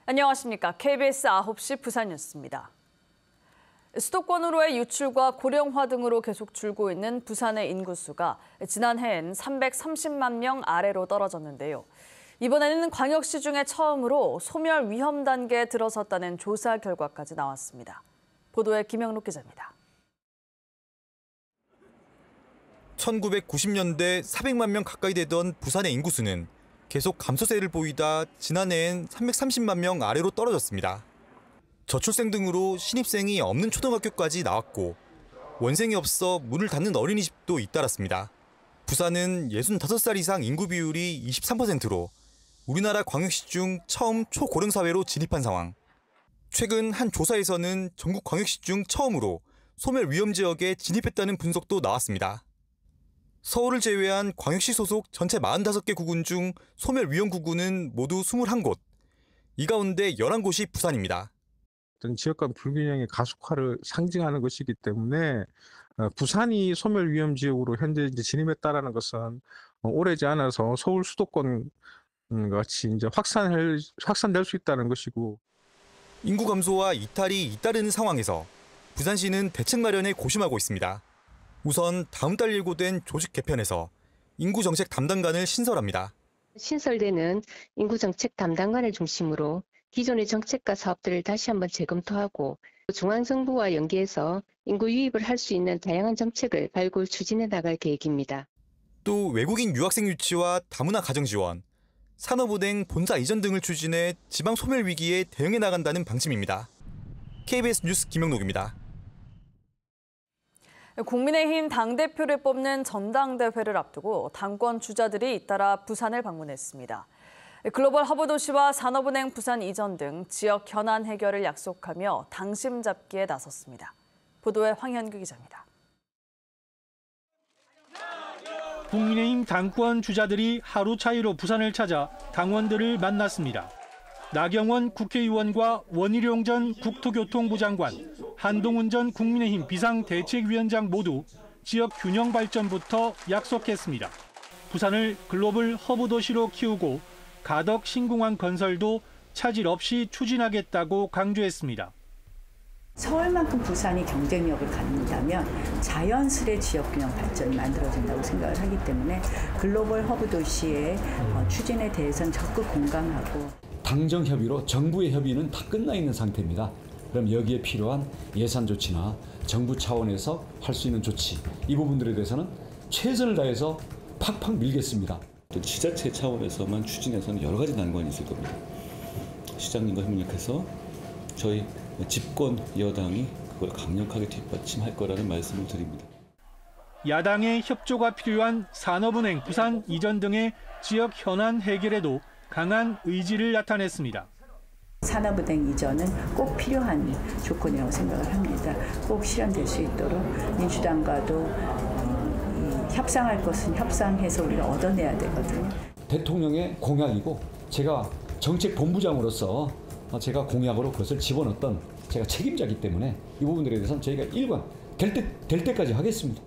안녕하십니까. KBS 9시 부산 뉴스입니다. 수도권으로의 유출과 고령화 등으로 계속 줄고 있는 부산의 인구수가 지난해엔 330만 명 아래로 떨어졌는데요. 이번에는 광역시 중에 처음으로 소멸 위험 단계에 들어섰다는 조사 결과까지 나왔습니다. 보도에 김영록 기자입니다. 1990년대 400만 명 가까이 되던 부산의 인구수는 계속 감소세를 보이다 지난해엔 330만 명 아래로 떨어졌습니다. 저출생 등으로 신입생이 없는 초등학교까지 나왔고 원생이 없어 문을 닫는 어린이집도 잇따랐습니다. 부산은 65살 이상 인구 비율이 23%로 우리나라 광역시 중 처음 초고령 사회로 진입한 상황. 최근 한 조사에서는 전국 광역시 중 처음으로 소멸 위험 지역에 진입했다는 분석도 나왔습니다. 서울을 제외한 광역시 소속 전체 45개 구군 중 소멸 위험 구군은 모두 21곳. 이 가운데 11곳이 부산입니다. 지역 간 불균형의 가속화를 상징하는 것이기 때문에 부산이 소멸 위험 지역으로 현재 진입했다라는 것은 오래지 않아서 서울 수도권 같이 확산될 수 있다는 것이고. 인구 감소와 이탈이 잇따르는 상황에서 부산시는 대책 마련에 고심하고 있습니다. 우선 다음 달 예고된 조직 개편에서 인구정책 담당관을 신설합니다. 신설되는 인구정책 담당관을 중심으로 기존의 정책과 사업들을 다시 한번 재검토하고 중앙정부와 연계해서 인구 유입을 할 수 있는 다양한 정책을 발굴 추진해 나갈 계획입니다. 또 외국인 유학생 유치와 다문화 가정 지원, 산업은행 본사 이전 등을 추진해 지방 소멸 위기에 대응해 나간다는 방침입니다. KBS 뉴스 김영록입니다. 국민의힘 당대표를 뽑는 전당대회를 앞두고 당권 주자들이 잇따라 부산을 방문했습니다. 글로벌 허브 도시와 산업은행 부산 이전 등 지역 현안 해결을 약속하며 당심 잡기에 나섰습니다. 보도에 황현규 기자입니다. 국민의힘 당권 주자들이 하루 차이로 부산을 찾아 당원들을 만났습니다. 나경원 국회의원과 원희룡 전 국토교통부 장관, 한동훈 전 국민의힘 비상대책위원장 모두 지역 균형 발전부터 약속했습니다. 부산을 글로벌 허브 도시로 키우고 가덕 신공항 건설도 차질 없이 추진하겠다고 강조했습니다. 서울만큼 부산이 경쟁력을 갖는다면 자연스레 지역균형 발전이 만들어진다고 생각을 하기 때문에 글로벌 허브 도시의 추진에 대해서는 적극 공감하고. 당정 협의로 정부의 협의는 다 끝나 있는 상태입니다. 그럼 여기에 필요한 예산 조치나 정부 차원에서 할 수 있는 조치, 이 부분들에 대해서는 최선을 다해서 팍팍 밀겠습니다. 지자체 차원에서만 추진해서는 여러 가지 난관이 있을 겁니다. 시장님과 협력해서 저희 집권 여당이 그걸 강력하게 뒷받침할 거라는 말씀을 드립니다. 야당의 협조가 필요한 산업은행 부산 이전 등의 지역 현안 해결에도 강한 의지를 나타냈습니다. 산업은행 이전은 꼭 필요한 조건이라고 생각을 합니다. 꼭 실현될 수 있도록 민주당과도 협상할 것은 협상해서 우리가 얻어내야 되거든요. 대통령의 공약이고 제가 정책본부장으로서 제가 공약으로 그것을 집어넣었던 제가 책임자이기 때문에 이 부분들에 대해서는 저희가 일관 될 때까지 하겠습니다.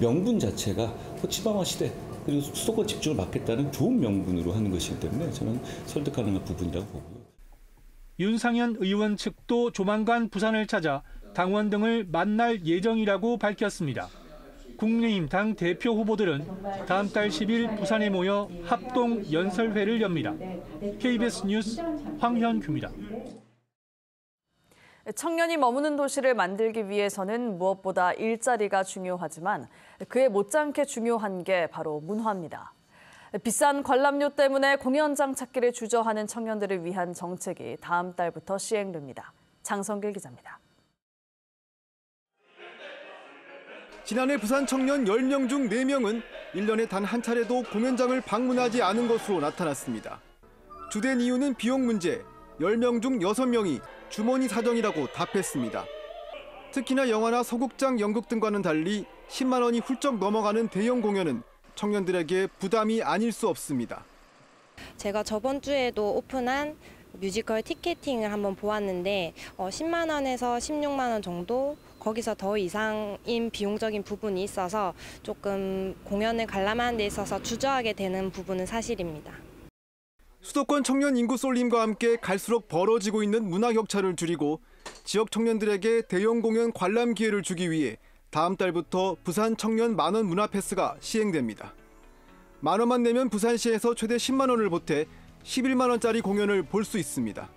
명분 자체가 지방화 시대 그리고 수도권 집중을 막겠다는 좋은 명분으로 하는 것이기 때문에 저는 설득 가능한 부분이라고 보고요. 윤상현 의원 측도 조만간 부산을 찾아 당원 등을 만날 예정이라고 밝혔습니다. 국민의힘 당 대표 후보들은 다음 달 10일 부산에 모여 합동 연설회를 엽니다. KBS 뉴스 황현규입니다. 청년이 머무는 도시를 만들기 위해서는 무엇보다 일자리가 중요하지만 그에 못지않게 중요한 게 바로 문화입니다. 비싼 관람료 때문에 공연장 찾기를 주저하는 청년들을 위한 정책이 다음 달부터 시행됩니다. 장성길 기자입니다. 지난해 부산 청년 10명 중 4명은 1년에 단 한 차례도 공연장을 방문하지 않은 것으로 나타났습니다. 주된 이유는 비용 문제, 10명 중 6명이 주머니 사정이라고 답했습니다. 특히나 영화나 소극장, 연극 등과는 달리 10만 원이 훌쩍 넘어가는 대형 공연은 청년들에게 부담이 아닐 수 없습니다. 제가 저번 주에도 오픈한 뮤지컬 티켓팅을 한번 보았는데 10만 원에서 16만 원 정도, 거기서 더 이상인 비용적인 부분이 있어서 조금 공연을 관람하는 데 있어서 주저하게 되는 부분은 사실입니다. 수도권 청년 인구 쏠림과 함께 갈수록 벌어지고 있는 문화 격차를 줄이고 지역 청년들에게 대형 공연 관람 기회를 주기 위해 다음 달부터 부산 청년 만원 문화 패스가 시행됩니다. 만 원만 내면 부산시에서 최대 10만 원을 보태 11만 원짜리 공연을 볼 수 있습니다.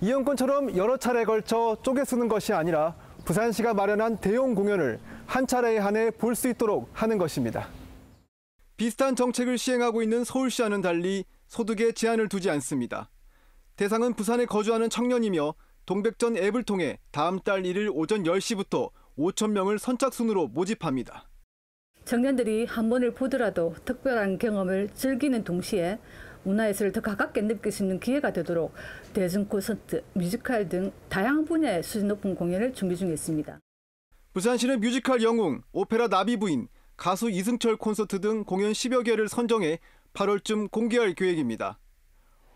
이용권처럼 여러 차례에 걸쳐 쪼개 쓰는 것이 아니라 부산시가 마련한 대형 공연을 한 차례에 한해 볼 수 있도록 하는 것입니다. 비슷한 정책을 시행하고 있는 서울시와는 달리 소득에 제한을 두지 않습니다. 대상은 부산에 거주하는 청년이며 동백전 앱을 통해 다음 달 1일 오전 10시부터 5천 명을 선착순으로 모집합니다. 청년들이 한 번을 보더라도 특별한 경험을 즐기는 동시에 문화예술을 더 가깝게 느낄 수 있는 기회가 되도록 대중 콘서트, 뮤지컬 등 다양한 분야의 수준 높은 공연을 준비 중에 있습니다. 부산시는 뮤지컬 영웅, 오페라 나비부인, 가수 이승철 콘서트 등 공연 10여 개를 선정해 8월쯤 공개할 계획입니다.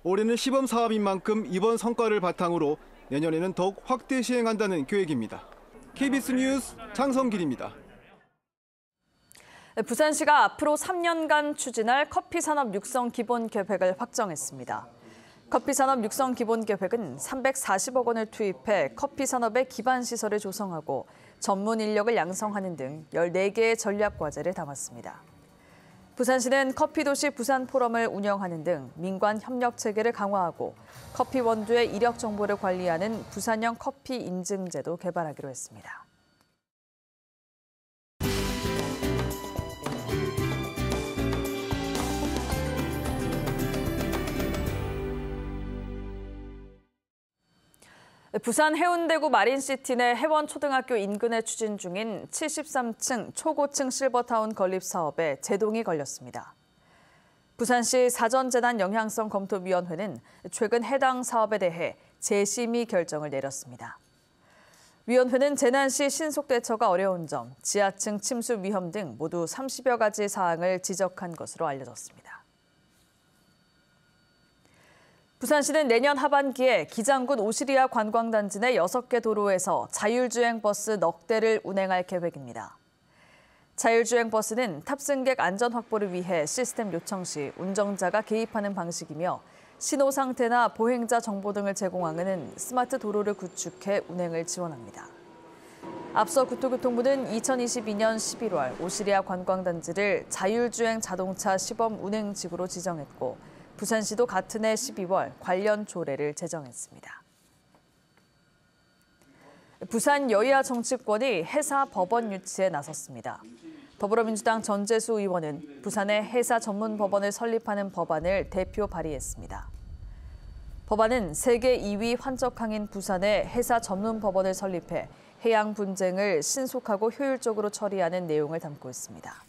올해는 시범 사업인 만큼 이번 성과를 바탕으로 내년에는 더욱 확대 시행한다는 계획입니다. KBS 뉴스 장성길입니다. 부산시가 앞으로 3년간 추진할 커피산업 육성 기본계획을 확정했습니다. 커피산업 육성 기본계획은 340억 원을 투입해 커피산업의 기반시설을 조성하고 전문 인력을 양성하는 등 14개의 전략과제를 담았습니다. 부산시는 커피도시 부산포럼을 운영하는 등 민관 협력 체계를 강화하고 커피 원두의 이력 정보를 관리하는 부산형 커피 인증제도 개발하기로 했습니다. 부산 해운대구 마린시티 내 해원초등학교 인근에 추진 중인 73층 초고층 실버타운 건립 사업에 제동이 걸렸습니다. 부산시 사전재난 영향성 검토위원회는 최근 해당 사업에 대해 재심의 결정을 내렸습니다. 위원회는 재난 시 신속 대처가 어려운 점, 지하층 침수 위험 등 모두 30여 가지 사항을 지적한 것으로 알려졌습니다. 부산시는 내년 하반기에 기장군 오시리아 관광단지 내 6개 도로에서 자율주행 버스 넉 대를 운행할 계획입니다. 자율주행 버스는 탑승객 안전 확보를 위해 시스템 요청 시 운전자가 개입하는 방식이며 신호 상태나 보행자 정보 등을 제공하는 스마트 도로를 구축해 운행을 지원합니다. 앞서 국토교통부는 2022년 11월 오시리아 관광단지를 자율주행 자동차 시범 운행지구로 지정했고 부산시도 같은 해 12월 관련 조례를 제정했습니다. 부산 여야 정치권이 해사 법원 유치에 나섰습니다. 더불어민주당 전재수 의원은 부산에 해사 전문 법원을 설립하는 법안을 대표 발의했습니다. 법안은 세계 2위 환적항인 부산에 해사 전문 법원을 설립해 해양 분쟁을 신속하고 효율적으로 처리하는 내용을 담고 있습니다.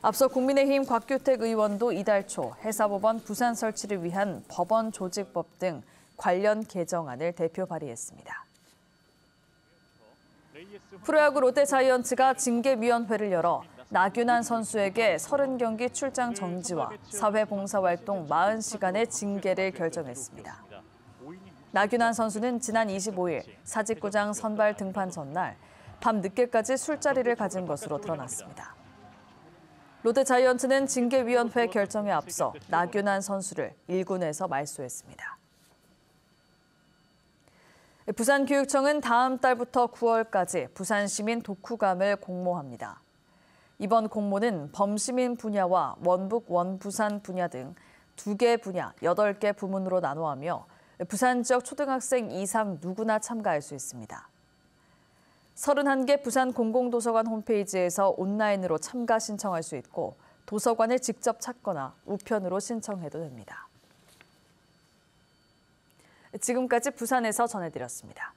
앞서 국민의힘 곽규택 의원도 이달 초 해사법원 부산 설치를 위한 법원 조직법 등 관련 개정안을 대표 발의했습니다. 프로야구 롯데자이언츠가 징계위원회를 열어 나균환 선수에게 30경기 출장 정지와 사회봉사활동 40시간의 징계를 결정했습니다. 나균환 선수는 지난 25일 사직구장 선발 등판 전날 밤 늦게까지 술자리를 가진 것으로 드러났습니다. 롯데자이언츠는 징계위원회 결정에 앞서 나균환 선수를 1군에서 말소했습니다. 부산교육청은 다음 달부터 9월까지 부산시민 독후감을 공모합니다. 이번 공모는 범시민 분야와 원북 원부산 분야 등 2개 분야 8개 부문으로 나눠하며 부산 지역 초등학생 이상 누구나 참가할 수 있습니다. 31개 부산 공공도서관 홈페이지에서 온라인으로 참가 신청할 수 있고 도서관을 직접 찾거나 우편으로 신청해도 됩니다. 지금까지 부산에서 전해드렸습니다.